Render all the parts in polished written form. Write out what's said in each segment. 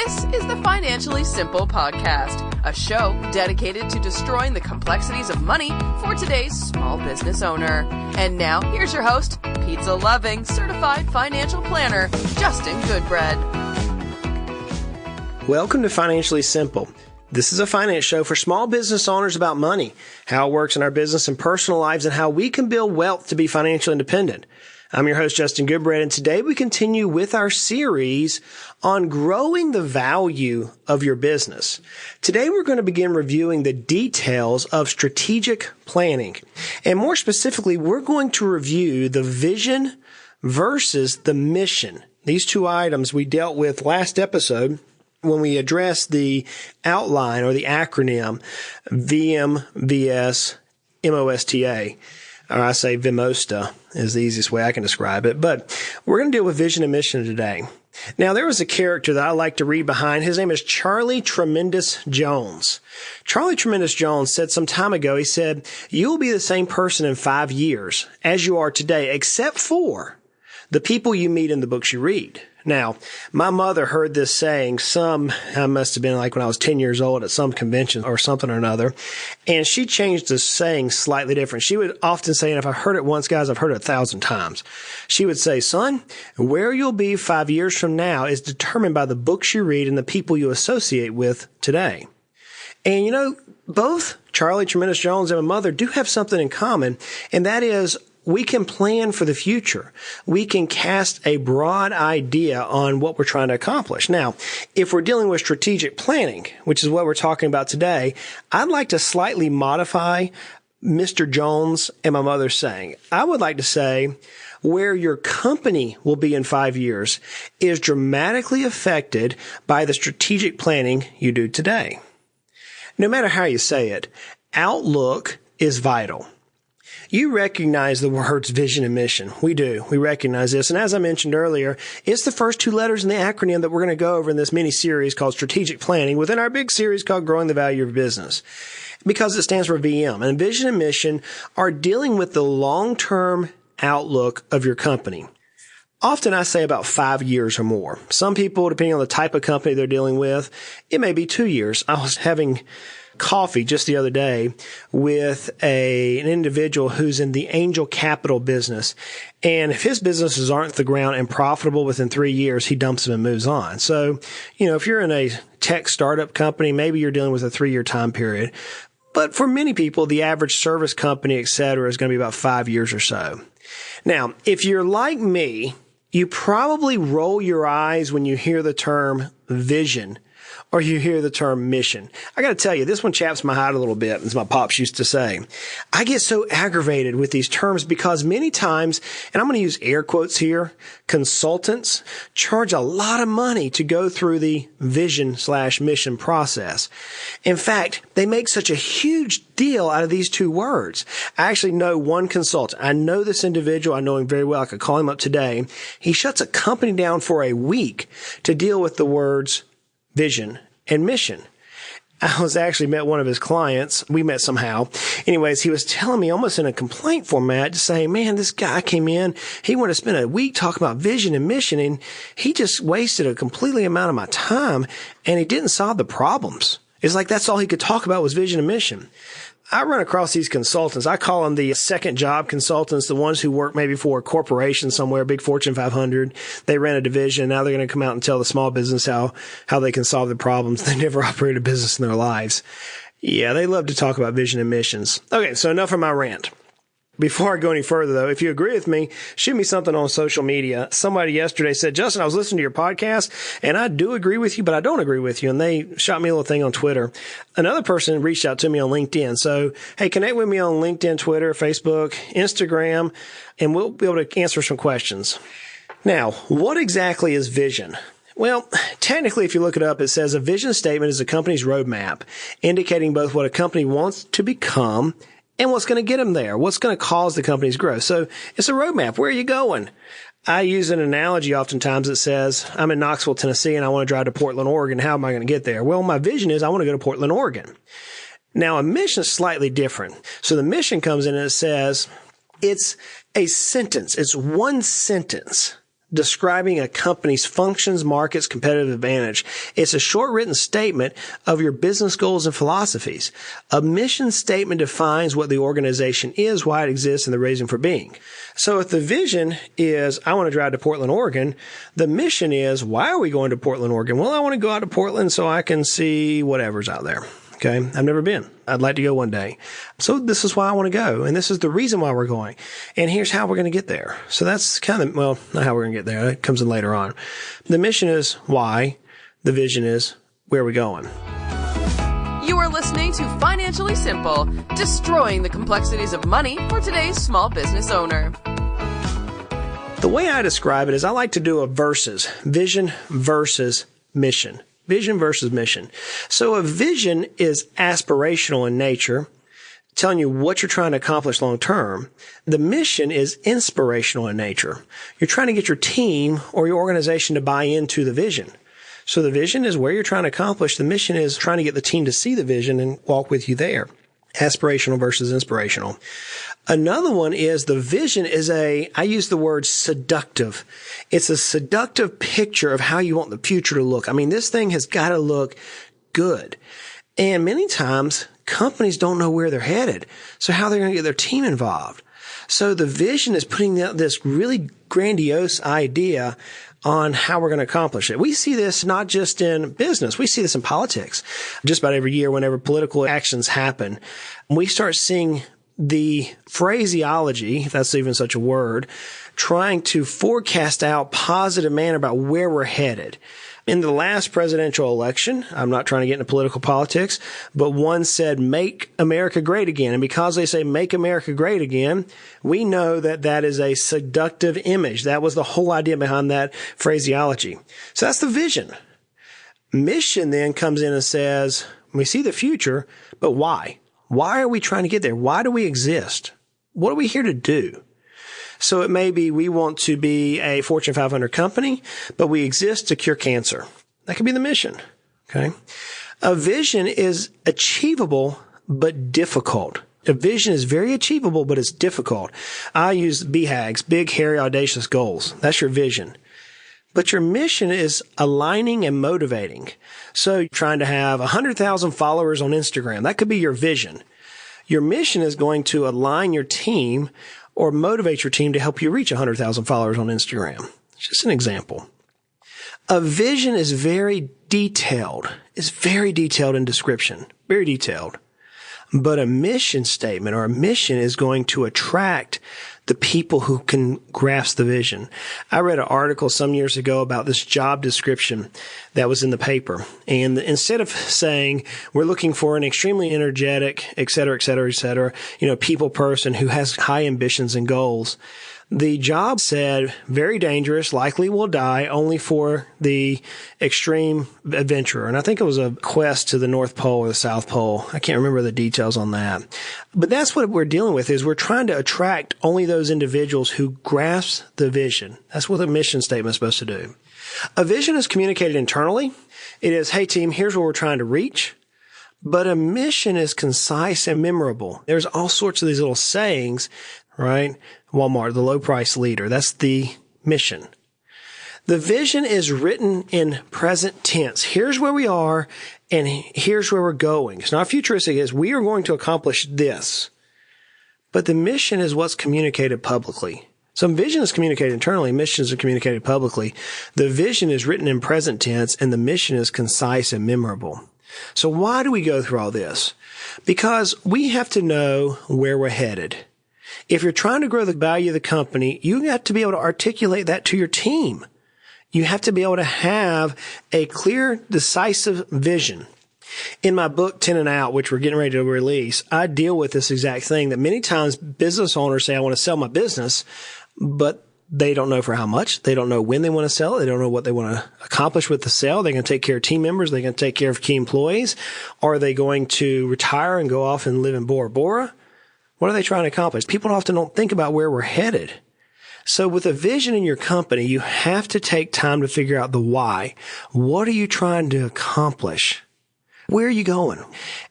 This is the Financially Simple Podcast, a show dedicated to destroying the complexities of money for today's small business owner. And now, here's your host, pizza-loving, certified financial planner, Justin Goodbread. Welcome to Financially Simple. This is a finance show for small business owners about money, how it works in our business and personal lives, and how we can build wealth to be financially independent. I'm your host, Justin Goodbread, and today we continue with our series on growing the value of your business. Today we're going to begin reviewing the details of strategic planning. And more specifically, we're going to review the vision versus the mission. These two items we dealt with last episode when we addressed the outline or the acronym VMOSTA. Or I say VMOSTA is the easiest way I can describe it. But we're going to deal with vision and mission today. Now, there was a character that I like to read behind. His name is Charlie Tremendous Jones. Charlie Tremendous Jones said some time ago, he said, "You will be the same person in 5 years as you are today, except for the people you meet in the books you read." Now, my mother heard this saying I must have been like when I was 10 years old at some convention or something or another, and she changed the saying slightly different. She would often say, and if I've heard it once, guys, I've heard it 1,000 times. She would say, "Son, where you'll be 5 years from now is determined by the books you read and the people you associate with today." And you know, both Charlie Tremendous Jones and my mother do have something in common, and that is we can plan for the future. We can cast a broad idea on what we're trying to accomplish. Now, if we're dealing with strategic planning, which is what we're talking about today, I'd like to slightly modify Mr. Jones and my mother's saying. I would like to say where your company will be in 5 years is dramatically affected by the strategic planning you do today. No matter how you say it, outlook is vital. You recognize the words vision and mission. We do. We recognize this. And as I mentioned earlier, it's the first two letters in the acronym that we're going to go over in this mini series called Strategic Planning within our big series called Growing the Value of Your Business, because it stands for VM. And vision and mission are dealing with the long-term outlook of your company. Often I say about 5 years or more. Some people, depending on the type of company they're dealing with, it may be 2 years. I was having coffee just the other day with an individual who's in the angel capital business. And if his businesses aren't the ground and profitable within 3 years, he dumps them and moves on. So, you know, if you're in a tech startup company, maybe you're dealing with a 3-year time period. But for many people, the average service company, et cetera, is going to be about 5 years or so. Now, if you're like me, you probably roll your eyes when you hear the term vision or you hear the term mission. I got to tell you, this one chaps my hide a little bit, as my pops used to say. I get so aggravated with these terms because many times, and I'm going to use air quotes here, consultants charge a lot of money to go through the vision/mission process. In fact, they make such a huge deal out of these two words. I actually know one consultant. I know this individual. I know him very well. I could call him up today. He shuts a company down for a week to deal with the words vision and mission. I was actually met one of his clients. We met somehow. Anyways, he was telling me almost in a complaint format, just saying, "Man, this guy came in. He wanted to spend a week talking about vision and mission, and he just wasted a completely amount of my time, and he didn't solve the problems." It's like that's all he could talk about was vision and mission. I run across these consultants. I call them the second job consultants, the ones who work maybe for a corporation somewhere, big Fortune 500. They ran a division. Now they're going to come out and tell the small business how they can solve the problems. They never operated a business in their lives. Yeah, they love to talk about vision and missions. Okay, so enough of my rant. Before I go any further, though, if you agree with me, shoot me something on social media. Somebody yesterday said, "Justin, I was listening to your podcast, and I do agree with you, but I don't agree with you." And they shot me a little thing on Twitter. Another person reached out to me on LinkedIn. So, hey, connect with me on LinkedIn, Twitter, Facebook, Instagram, and we'll be able to answer some questions. Now, what exactly is vision? Well, technically, if you look it up, it says a vision statement is a company's roadmap, indicating both what a company wants to become and what's going to get them there, what's going to cause the company's growth. So it's a roadmap. Where are you going? I use an analogy oftentimes that says, I'm in Knoxville, Tennessee, and I want to drive to Portland, Oregon. How am I going to get there? Well, my vision is I want to go to Portland, Oregon. Now, a mission is slightly different. So the mission comes in and it says, it's a sentence. It's one sentence describing a company's functions, markets, competitive advantage. It's a short written statement of your business goals and philosophies. A mission statement defines what the organization is, why it exists, and the reason for being. So if the vision is, I want to drive to Portland, Oregon, the mission is, why are we going to Portland, Oregon? Well, I want to go out to Portland so I can see whatever's out there. Okay. I've never been. I'd like to go one day. So this is why I want to go. And this is the reason why we're going. And here's how we're going to get there. So that's kind of, well, not how we're going to get there. That comes in later on. The mission is why. The vision is where we're going. You are listening to Financially Simple, destroying the complexities of money for today's small business owner. The way I describe it is I like to do a versus, vision versus mission. Vision versus mission. So a vision is aspirational in nature, telling you what you're trying to accomplish long term. The mission is inspirational in nature. You're trying to get your team or your organization to buy into the vision. So the vision is where you're trying to accomplish. The mission is trying to get the team to see the vision and walk with you there. Aspirational versus inspirational. Another one is the vision is I use the word seductive. It's a seductive picture of how you want the future to look. I mean, this thing has got to look good. And many times companies don't know where they're headed. So how they're going to get their team involved. So the vision is putting out this really grandiose idea on how we're going to accomplish it. We see this not just in business. We see this in politics. Just about every year, whenever political actions happen, we start seeing the phraseology, if that's even such a word, trying to forecast out positive manner about where we're headed. In the last presidential election, I'm not trying to get into political politics, but one said, make America great again. And because they say make America great again, we know that that is a seductive image. That was the whole idea behind that phraseology. So that's the vision. Mission then comes in and says, we see the future, but why? Why are we trying to get there? Why do we exist? What are we here to do? So it may be we want to be a Fortune 500 company, but we exist to cure cancer. That could be the mission. Okay. A vision is achievable, but difficult. A vision is very achievable, but it's difficult. I use BHAGs, big, hairy, audacious goals. That's your vision. But your mission is aligning and motivating. So you're trying to have 100,000 followers on Instagram. That could be your vision. Your mission is going to align your team or motivate your team to help you reach 100,000 followers on Instagram. It's just an example. A vision is very detailed. It's very detailed in description. Very detailed. But a mission statement or a mission is going to attract the people who can grasp the vision. I read an article some years ago about this job description that was in the paper. And instead of saying, we're looking for an extremely energetic, et cetera, people person who has high ambitions and goals, the job said, very dangerous, likely will die, only for the extreme adventurer. And I think it was a quest to the North Pole or the South Pole. I can't remember the details on that. But that's what we're dealing with, is we're trying to attract only those individuals who grasp the vision. That's what a mission statement is supposed to do. A vision is communicated internally. It is, hey team, here's what we're trying to reach. But a mission is concise and memorable. There's all sorts of these little sayings, right? Walmart, the low price leader. That's the mission. The vision is written in present tense. Here's where we are and here's where we're going. It's not futuristic. It's we are going to accomplish this. But the mission is what's communicated publicly. Some vision is communicated internally. Missions are communicated publicly. The vision is written in present tense and the mission is concise and memorable. So why do we go through all this? Because we have to know where we're headed. If you're trying to grow the value of the company, you have to be able to articulate that to your team. You have to be able to have a clear, decisive vision. In my book, 10 and Out, which we're getting ready to release, I deal with this exact thing that many times business owners say, I want to sell my business, but they don't know for how much. They don't know when they want to sell it. They don't know what they want to accomplish with the sale. They're going to take care of team members. They're going to take care of key employees. Are they going to retire and go off and live in Bora Bora? What are they trying to accomplish? People often don't think about where we're headed. So with a vision in your company, you have to take time to figure out the why. What are you trying to accomplish? Where are you going?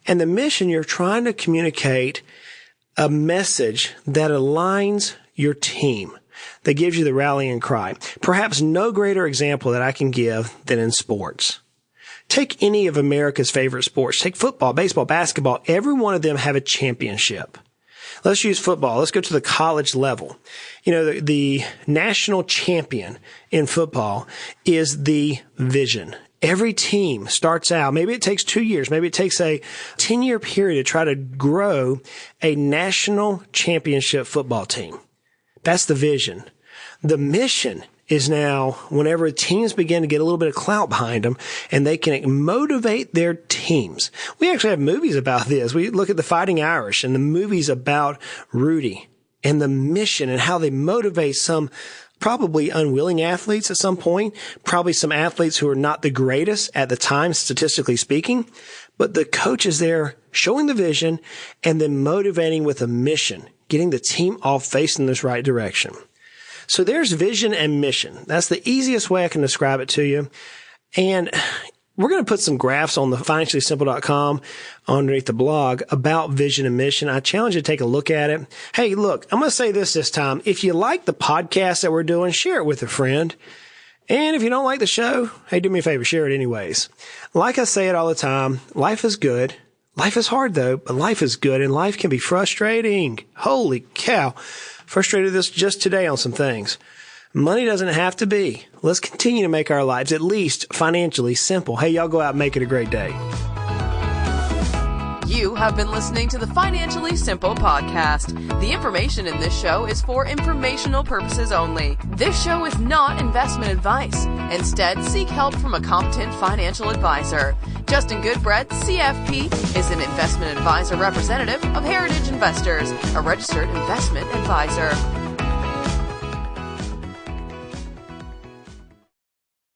And the mission, you're trying to communicate a message that aligns your team. that gives you the rallying cry. Perhaps no greater example that I can give than in sports. Take any of America's favorite sports. Take football, baseball, basketball. Every one of them have a championship. Let's use football. Let's go to the college level. You know, the national champion in football is the vision. Every team starts out, maybe it takes 2 years, maybe it takes a 10-year period to try to grow a national championship football team. That's the vision. The mission is now whenever teams begin to get a little bit of clout behind them and they can motivate their teams. We actually have movies about this. We look at the Fighting Irish and the movies about Rudy and the mission and how they motivate some probably unwilling athletes at some point, probably some athletes who are not the greatest at the time, statistically speaking, but the coach is there showing the vision and then motivating with a mission, getting the team all facing this right direction. So there's vision and mission. That's the easiest way I can describe it to you. And we're going to put some graphs on the financiallysimple.com underneath the blog about vision and mission. I challenge you to take a look at it. Hey, look, I'm going to say this time. If you like the podcast that we're doing, share it with a friend. And if you don't like the show, hey, do me a favor, share it anyways. Like I say it all the time, life is good. Life is hard though, but life is good and life can be frustrating. Holy cow. Frustrated this just today on some things. Money doesn't have to be. Let's continue to make our lives at least financially simple. Hey, y'all go out and make it a great day. You have been listening to the Financially Simple podcast. The information in this show is for informational purposes only. This show is not investment advice. Instead, seek help from a competent financial advisor. Justin Goodbread, CFP, is an investment advisor representative of Heritage Investors, a registered investment advisor.